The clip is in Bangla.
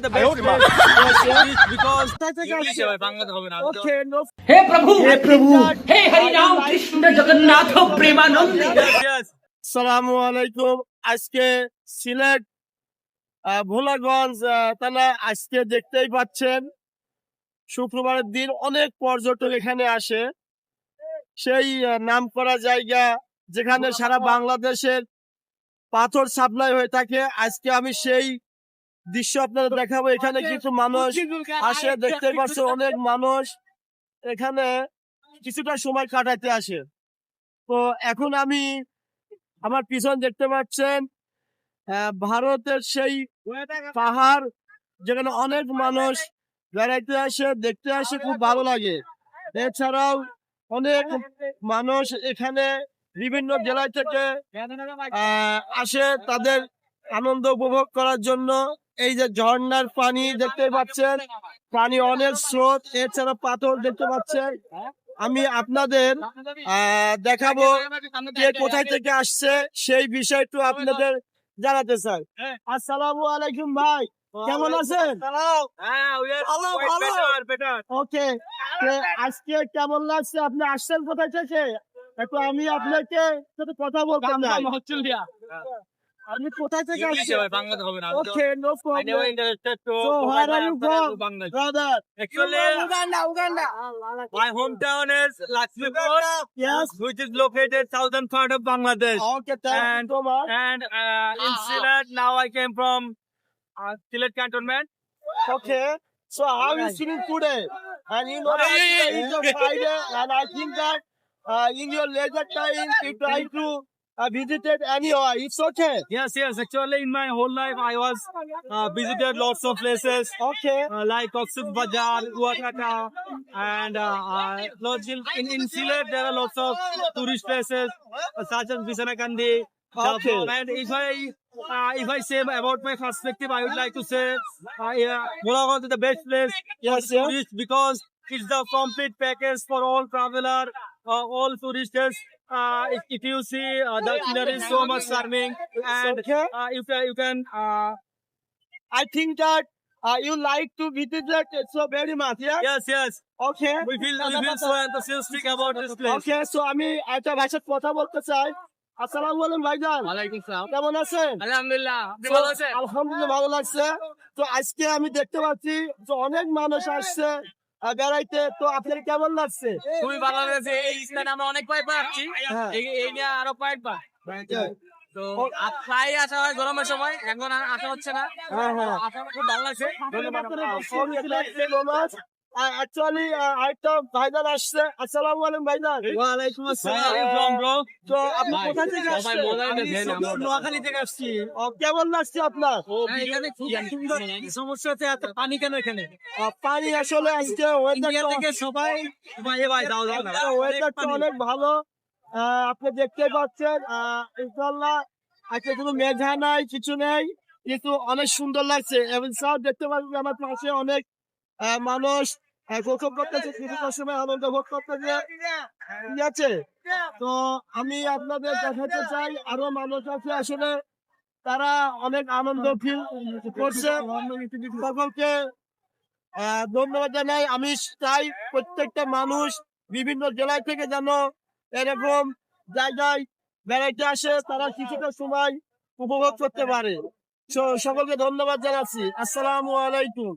the best place because English है बांग्ला হবে না Okay, no. Hey Prabhu hey Hari I Ram like Krishna to- Jagannath Premanand yes আসসালামু আলাইকুম। আজকে সিলেট ভোলাগঞ্জ তাহলে আজকে দেখতেই পাচ্ছেন শুক্রবারের দিন অনেক পর্যটক এখানে আসে। সেই নামকরা জায়গা যেখানে সারা বাংলাদেশের পাথর সাপ্লাই হয়ে থাকে। আজকে আমি সেই দৃশ্য আপনাদের দেখাবো। এখানে কিছু মানুষ আসে, দেখতে পাচ্ছেন অনেক মানুষ এখানে কিছুটা সময় কাটাতে আসে। তো এখন আমি আমার পিছন দেখতে পাচ্ছেন ভারতের সেই পাহাড়, যেখানে অনেক মানুষ বেড়াইতে আসে, দেখতে আসে, খুব ভালো লাগে। এছাড়াও অনেক মানুষ এখানে বিভিন্ন জেলা থেকে আসে তাদের আনন্দ উপভোগ করার জন্য। এই যে ঝর্ণার পানি দেখতে পাচ্ছেন, পানি অনেক স্রোত, এছাড়া পাথর দেখতে পাচ্ছেন। আমি আপনাদের দেখাবো কে কোথায় থেকে আসছে সেই বিষয়টা আপনাদের জানাতে চাই। আসসালামু আলাইকুম ভাই, কেমন আছেন? হ্যাঁ we are ভালো, quite ভালো। better ওকে, আজকে কেমন লাগছে? আপনি আসছেন কোথায় থেকে? একটু আমি আপনাকে সাথে কথা বলতে চাই। অস্ট্রেলিয়া আপনি কোথায় থেকে English আসছেন? है বাংলা হবে না okay, no I never problem. interested to So where are you from, Bangladesh. brother? Actually, Uganda. my hometown is Lakshmipur, Yes. which is located southern part of Bangladesh. Okay, thank you And- so much. And in Sylhet, now I came from Sylhet cantonment. Okay. So how is feeling today? And you know that it's a Friday, and I think that in your leisure time you try to visited anywhere. It's okay. Yes, yes. Actually, in my whole life, I was visited lots of places. Okay. Like Cox's Bazar, Uataka, and in Sylhet there are lots of tourist places such as Bisanakandi. Okay. And if I say about my perspective, I would like to say, Mulagod is the best place Yes, for yes. tourists because it's the complete package for all traveler, all tourists. If you see the scenery is so much charming, and Okay. you can. I think that you like to visit that so very much. Yeah. Yes, yes. Okay. We feel so enthusiastic about this place. Okay. So আমি একটা ভাষায় কথা বলতে চাই। আসসালামু আলাইকুম ভাইজান, ওয়ালাইকুম সালাম। কেমন আছেন? আলহামদুলিল্লাহ, আপনি So, ভালো আছেন? আলহামদুলিল্লাহ ভালো লাগছে। তো আজকে আমি দেখতে পাচ্ছি যে অনেক মানুষ আসছে বেড়াইতে। তো আপনার কেমন লাগছে? খুবই ভালো লাগছে। এই স্থানে আমরা অনেক কয়েকবার আসছি। হ্যাঁ। এই নিয়ে আরো কয়েকবার। তো প্রায় আসা হয় গরমের সময়, এখন আর আসা হচ্ছে না। হ্যাঁ, হ্যাঁ। আসা আমার খুব ভালো লাগছে। অ্যাকচুয়ালি আরেকটা ভাইজান আসছে। আসসালামু আলাইকুম ভাইজান। ওয়ালাইকুম আসসালাম। তো আপনি কোথা থেকে সবাই আসছেন? মজা নিতেছেন, আমরা নোয়াখালী থেকে আসছি। কেমন লাগছে আপনার? এখানে খুব সুন্দর সমস্যা আছে, এত পানি কেন এখানে? পানি আসলে আজকে ইন্ডিয়া থেকে সবাই ভাই দাও দাও না। ওয়েদারটা অনেক ভালো। আপনি দেখতে পাচ্ছেন ইনশাআল্লাহ আজকে কোনো মেঘা নাই, কিছু নেই, কিন্তু অনেক সুন্দর লাগছে। এবং সব দেখতে পাচ্ছেন আমার পাশে অনেক মানুষ গোসল করতেছে, কিছুটা সময় আনন্দ ভোগ করতেছে। ঠিক আছে, তো আমি আপনাদের দেখাতে চাই আরো মানুষ আছে আসলে তারা অনেক আনন্দ ফিল করছে। সকলকে ধন্যবাদ জানাই। আমি চাই প্রত্যেকটা মানুষ বিভিন্ন জেলা থেকে যেন এরকম জায়গায় বেড়াইতে আসে, তারা কিছুটা সময় উপভোগ করতে পারে। সকলকে ধন্যবাদ জানাচ্ছি। আসসালামু আলাইকুম।